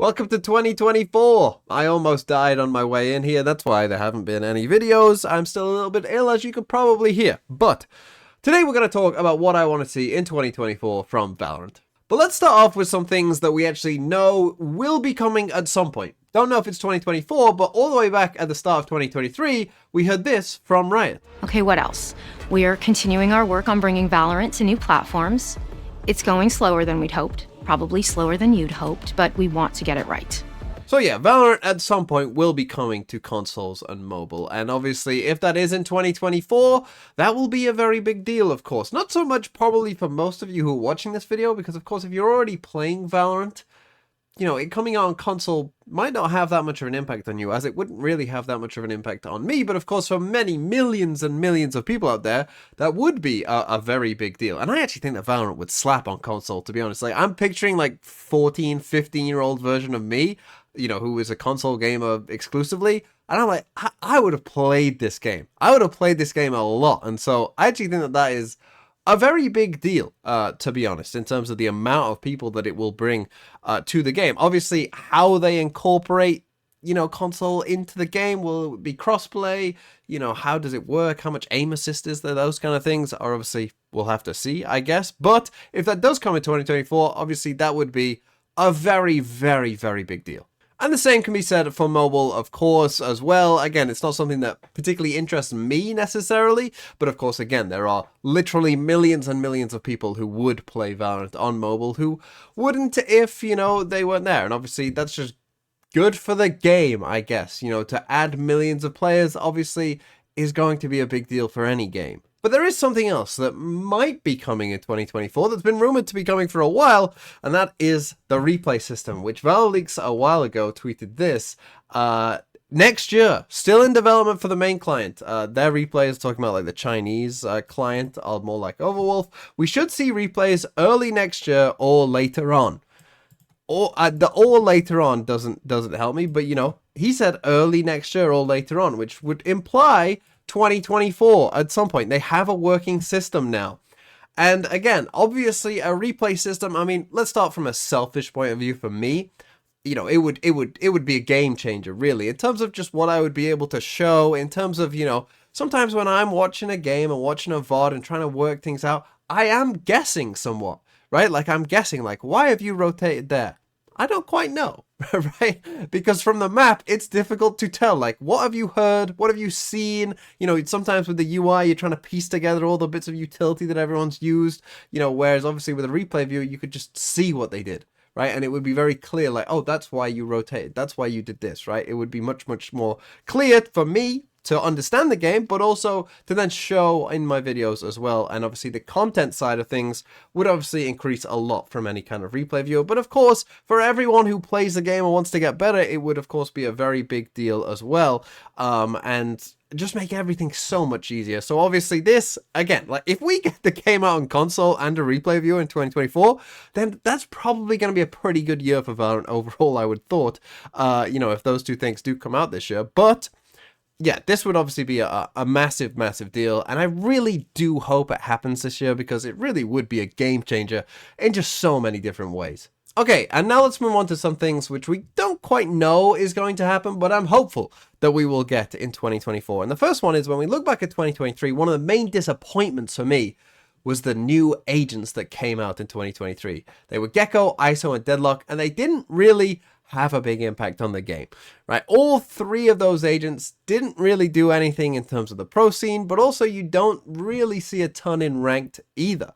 Welcome to 2024. I almost died on my way in here. That's why there haven't been any videos. I'm still a little bit ill, as you could probably hear. But today we're going to talk about what I want to see in 2024 from Valorant. But let's start off with some things that we actually know will be coming at some point. Don't know if it's 2024, but all the way back at the start of 2023, we heard this from Riot. Okay, what else? We are continuing our work on bringing Valorant to new platforms. It's going slower than we'd hoped. Probably slower than you'd hoped, but we want to get it right. So yeah, Valorant at some point will be coming to consoles and mobile, and obviously if that is in 2024, that will be a very big deal, of course. Not so much probably for most of you who are watching this video, because of course if you're already playing Valorant, you know, it coming out on console might not have that much of an impact on you, as it wouldn't really have that much of an impact on me, but of course for many millions and millions of people out there, that would be a very big deal. And I actually think that Valorant would slap on console, to be honest. Like, I'm picturing like 14, 15-year-old version of me, you know, who is a console gamer exclusively, and I'm like, I would have played this game. I would have played this game a lot, and so I actually think that that is a very big deal, to be honest, in terms of the amount of people that it will bring to the game. Obviously, how they incorporate, you know, console into the game, will it be crossplay? You know, how does it work? How much aim assist is there? Those kind of things are obviously, we'll have to see, I guess. But if that does come in 2024, obviously that would be a very, very, very big deal. And the same can be said for mobile, of course, as well. Again, it's not something that particularly interests me necessarily, but of course, again, there are literally millions and millions of people who would play Valorant on mobile who wouldn't if, you know, they weren't there. And obviously, that's just good for the game, I guess. You know, to add millions of players, obviously, is going to be a big deal for any game. But there is something else that might be coming in 2024 that's been rumored to be coming for a while, and that is the replay system, which ValoLeaks a while ago tweeted this. Next year, still in development for the main client. Their replay is talking about like the Chinese client, or more like Overwolf. We should see replays early next year or later on. Or the or later on doesn't help me, but you know, he said early next year or later on, which would imply 2024 at some point. They have a working system now. And again, obviously a replay system, I mean, let's start from a selfish point of view for me. You know, it would be a game changer, really, in terms of just what I would be able to show, in terms of, you know, sometimes when I'm watching a game and watching a VOD and trying to work things out, I am guessing somewhat, right? Like, I'm guessing, like, why have you rotated there? I don't quite know, right? Because from the map, it's difficult to tell. Like, what have you heard? What have you seen? You know, sometimes with the UI, you're trying to piece together all the bits of utility that everyone's used, you know, whereas obviously with a replay view, you could just see what they did, right? And it would be very clear, like, oh, that's why you rotated. That's why you did this, right? It would be much, much more clear for me to understand the game, but also to then show in my videos as well. And obviously the content side of things would obviously increase a lot from any kind of replay viewer. But of course, for everyone who plays the game and wants to get better, it would of course be a very big deal as well. And just make everything so much easier. So obviously this, again, like if we get the game out on console and a replay viewer in 2024, then that's probably going to be a pretty good year for Valorant overall, I would thought, you know, if those two things do come out this year. But yeah, this would obviously be a massive, massive deal, and I really do hope it happens this year, because it really would be a game changer in just so many different ways. Okay, and now let's move on to some things which we don't quite know is going to happen, but I'm hopeful that we will get in 2024. And the first one is, when we look back at 2023, one of the main disappointments for me was the new agents that came out in 2023. They were Gecko, ISO, and Deadlock, and they didn't really have a big impact on the game, right? All three of those agents didn't really do anything in terms of the pro scene, but also you don't really see a ton in ranked either.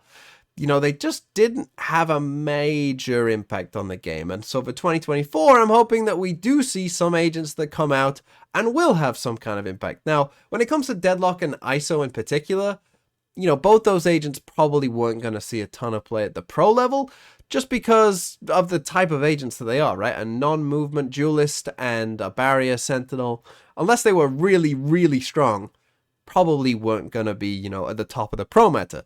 You know, they just didn't have a major impact on the game. And so for 2024, I'm hoping that we do see some agents that come out and will have some kind of impact. Now, when it comes to Deadlock and ISO in particular, you know, both those agents probably weren't going to see a ton of play at the pro level, just because of the type of agents that they are, right? A non-movement duelist and a barrier sentinel, unless they were really, really strong, probably weren't going to be, you know, at the top of the pro meta.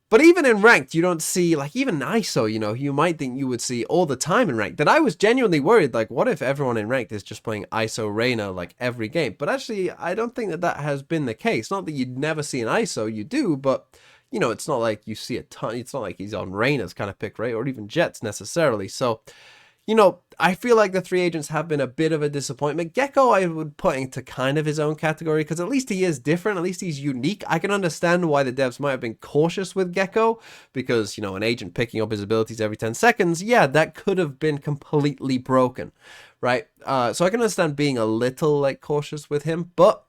But even in ranked, you don't see, like, even ISO, you know, you might think you would see all the time in ranked. That I was genuinely worried, like, what if everyone in ranked is just playing ISO Reyna, like, every game? But actually, I don't think that that has been the case. Not that you'd never see an ISO, you do, but, you know, it's not like you see a ton. It's not like he's on Reyna's kind of pick rate, or even Jets necessarily. So, you know, I feel like the 3 agents have been a bit of a disappointment. Gecko I would put into kind of his own category, because at least he is different, at least he's unique. I can understand why the devs might have been cautious with Gecko, because, you know, an agent picking up his abilities every 10 seconds, yeah, that could have been completely broken, right? So I can understand being a little, like, cautious with him, but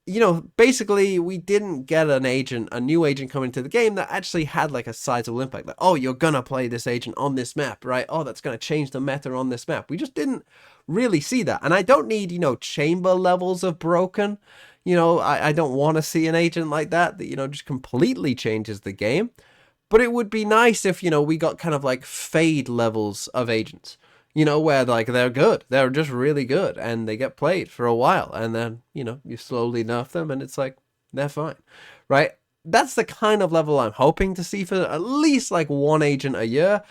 you know, basically, we didn't get a new agent coming to the game that actually had like a sizable impact. Like, oh, you're gonna play this agent on this map, right? Oh, that's gonna change the meta on this map. We just didn't really see that. And I don't need, you know, chamber levels of broken. You know, I don't want to see an agent like that, you know, just completely changes the game. But it would be nice if, you know, we got kind of like fade levels of agents, you know, where like they're good, they're just really good, and they get played for a while, and then, you know, you slowly nerf them, and it's like they're fine, right? That's the kind of level I'm hoping to see for at least like 1 agent a year.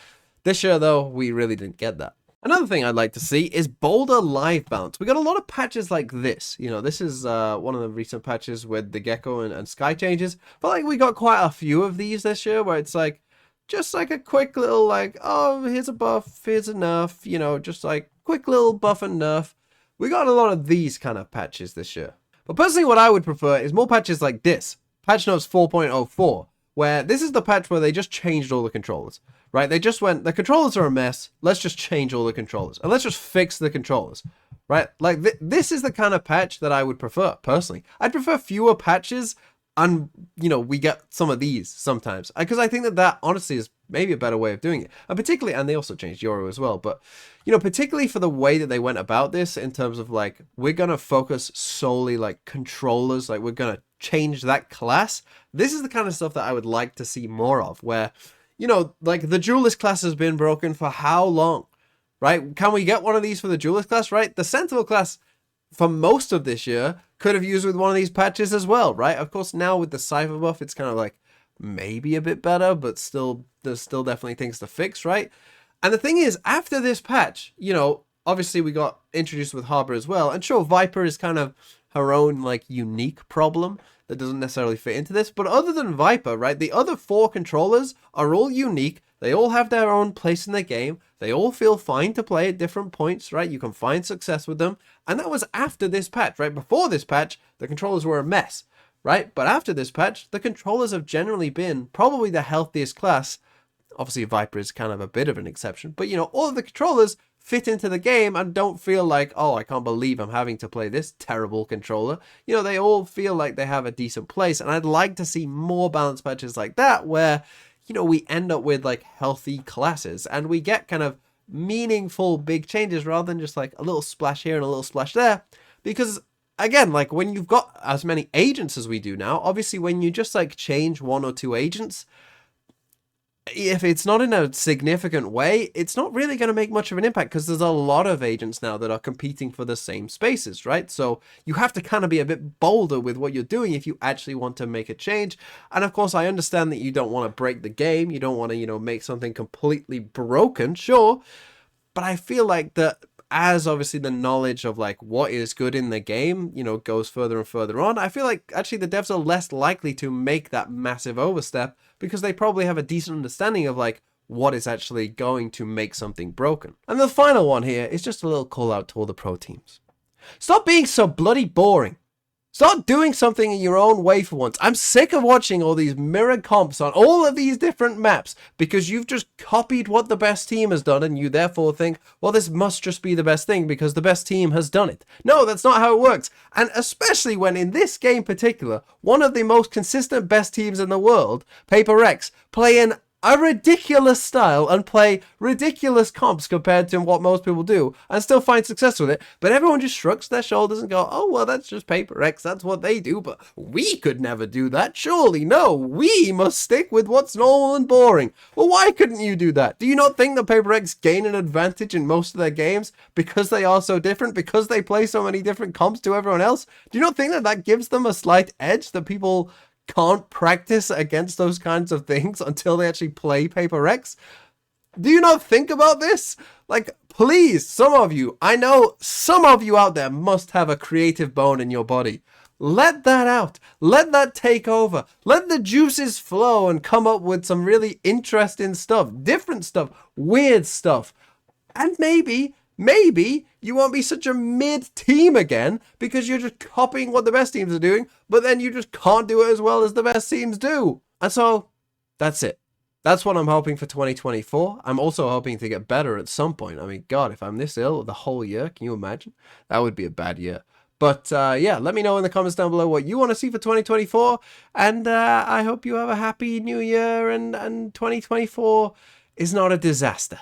This year, though, we really didn't get that. Another thing I'd like to see is bolder live balance. We got a lot of patches like this. You know, this is one of the recent patches with the Gecko and Sky changes, but like we got quite a few of these this year where it's like, just like a quick little like, oh, here's a buff, here's a nerf, you know, just like quick little buff and nerf. We got a lot of these kind of patches this year. But personally, what I would prefer is more patches like this. Patch notes 4.04, where this is the patch where they just changed all the controllers, right? They just went, the controllers are a mess, let's just change all the controllers, and let's just fix the controllers, right? Like, this is the kind of patch that I would prefer, personally. I'd prefer fewer patches, and, you know, we get some of these sometimes, because I think that honestly is maybe a better way of doing it. And particularly, and they also changed Euro as well, but, you know, particularly for the way that they went about this in terms of like, we're going to focus solely like controllers, like we're going to change that class. This is the kind of stuff that I would like to see more of, where, you know, like the duelist class has been broken for how long, right? Can we get one of these for the duelist class, right? The Sentinel class for most of this year could have used with one of these patches as well, right? Of course, now with the Cypher buff, it's kind of like maybe a bit better, but still, there's still definitely things to fix, right? And the thing is, after this patch, you know, obviously we got introduced with Harbor as well, and sure, Viper is kind of her own like unique problem that doesn't necessarily fit into this, but other than Viper, right, the other 4 controllers are all unique. They all have their own place in the game. They all feel fine to play at different points, right? You can find success with them. And that was after this patch, right? Before this patch, the controllers were a mess, right? But after this patch, the controllers have generally been probably the healthiest class. Obviously, Viper is kind of a bit of an exception, but, you know, all of the controllers fit into the game and don't feel like, oh, I can't believe I'm having to play this terrible controller. You know, they all feel like they have a decent place, and I'd like to see more balance patches like that where, you know, we end up with like healthy classes and we get kind of meaningful big changes rather than just like a little splash here and a little splash there. Because again, like when you've got as many agents as we do now, obviously when you just like change 1 or 2 agents, if it's not in a significant way, it's not really going to make much of an impact because there's a lot of agents now that are competing for the same spaces, right? So you have to kind of be a bit bolder with what you're doing if you actually want to make a change. And of course, I understand that you don't want to break the game. You don't want to, you know, make something completely broken, sure. But I feel like that as obviously the knowledge of like what is good in the game, you know, goes further and further on, I feel like actually the devs are less likely to make that massive overstep because they probably have a decent understanding of like what is actually going to make something broken. And the final one here is just a little call out to all the pro teams. Stop being so bloody boring. Start doing something in your own way for once. I'm sick of watching all these mirror comps on all of these different maps because you've just copied what the best team has done and you therefore think, well, this must just be the best thing because the best team has done it. No, that's not how it works. And especially when in this game in particular, one of the most consistent best teams in the world, Paper Rex, play in a ridiculous style and play ridiculous comps compared to what most people do and still find success with it, but everyone just shrugs their shoulders and go, oh, well, that's just Paper X, that's what they do, but we could never do that, surely. No, we must stick with what's normal and boring. Well, why couldn't you do that? Do you not think that Paper X gain an advantage in most of their games because they are so different, because they play so many different comps to everyone else? Do you not think that that gives them a slight edge that people can't practice against those kinds of things until they actually play Paper X? Do you not think about this? Like, please, some of you, I know some of you out there must have a creative bone in your body. Let that out. Let that take over. Let the juices flow and come up with some really interesting stuff, different stuff, weird stuff. And maybe you won't be such a mid-team again because you're just copying what the best teams are doing, but then you just can't do it as well as the best teams do. And so, that's it. That's what I'm hoping for 2024. I'm also hoping to get better at some point. I mean, God, if I'm this ill the whole year, can you imagine? That would be a bad year. But yeah, let me know in the comments down below what you want to see for 2024. And I hope you have a happy new year and 2024 is not a disaster.